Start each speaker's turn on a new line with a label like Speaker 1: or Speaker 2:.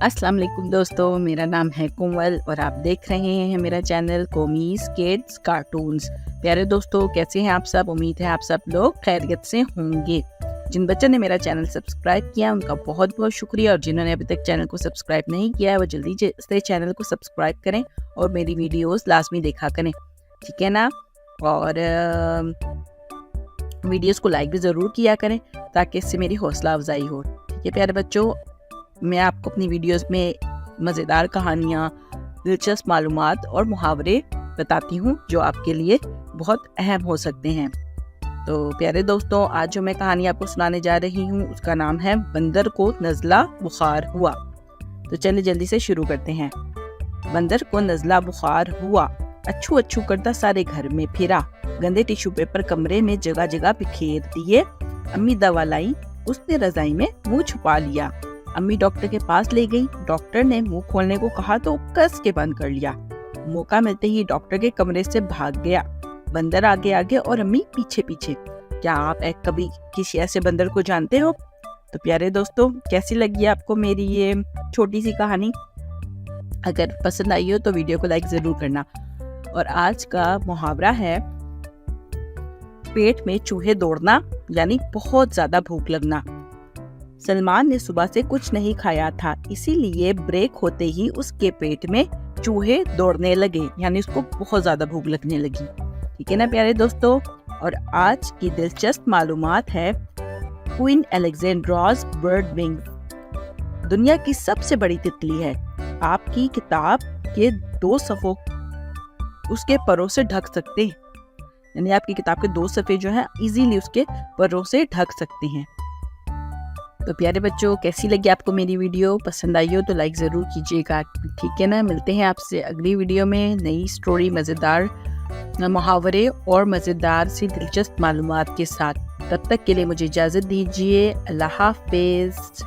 Speaker 1: अस्सलाम वालेकुम दोस्तों, मेरा नाम है कोमल और आप देख रहे हैं मेरा चैनल कोमीज किड्स कार्टून्स। प्यारे दोस्तों, कैसे हैं आप सब? उम्मीद है आप सब लोग खैरियत से होंगे। जिन बच्चों ने मेरा चैनल सब्सक्राइब किया उनका बहुत बहुत शुक्रिया, और जिन्होंने अभी तक चैनल को सब्सक्राइब नहीं किया है वो जल्दी से चैनल को सब्सक्राइब करें और मेरी वीडियोस लाजमी देखा करें, ठीक है ना। और वीडियोस को लाइक भी ज़रूर किया करें ताकि इससे मेरी हौसला अफजाई हो, ठीक है प्यारे बच्चों। मैं आपको अपनी वीडियोस में मज़ेदार कहानियाँ, दिलचस्प मालूमात और मुहावरे बताती हूँ जो आपके लिए बहुत अहम हो सकते हैं। तो प्यारे दोस्तों, आज जो मैं कहानी आपको सुनाने जा रही हूँ उसका नाम है बंदर को नज़ला बुखार हुआ। तो चलिए जल्दी से शुरू करते हैं। बंदर को नज़ला बुखार हुआ, अच्छू अच्छू करता सारे घर में फिरा, गंदे टिश्यू पेपर कमरे में जगह जगह बिखेर दिए। अम्मी दवा लाई, उसने रजाई में मुंह छुपा लिया। अम्मी डॉक्टर के पास ले गई, डॉक्टर ने मुंह खोलने को कहा तो कस के बंद कर लिया। मौका मिलते ही डॉक्टर के कमरे से भाग गया, बंदर आगे आगे और अम्मी पीछे पीछे। क्या आप कभी किसी ऐसे बंदर को जानते हो? तो प्यारे दोस्तों, कैसी लगी आपको मेरी ये छोटी सी कहानी? अगर पसंद आई हो तो वीडियो को लाइक जरूर करना। और आज का मुहावरा है पेट में चूहे दौड़ना, यानी बहुत ज्यादा भूख लगना। सलमान ने सुबह से कुछ नहीं खाया था, इसीलिए ब्रेक होते ही उसके पेट में चूहे दौड़ने लगे, यानी उसको बहुत ज्यादा भूख लगने लगी, ठीक है ना प्यारे दोस्तों। और आज की दिलचस्प मालूमात है क्वीन अलेक्जेंड्रास बर्ड विंग दुनिया की सबसे बड़ी तितली है। आपकी किताब के 2 सफ़ों उसके परों से ढक सकते हैं, यानी आपकी किताब के 2 सफ़े जो हैं इजीली उसके परों से ढक सकते हैं। तो प्यारे बच्चों, कैसी लगी आपको मेरी वीडियो? पसंद आई हो तो लाइक ज़रूर कीजिएगा, ठीक है ना। मिलते हैं आपसे अगली वीडियो में नई स्टोरी, मज़ेदार मुहावरे और मज़ेदार सी दिलचस्प मालूमात के साथ। तब तक के लिए मुझे इजाज़त दीजिए। अल्लाह हाफ़िज़।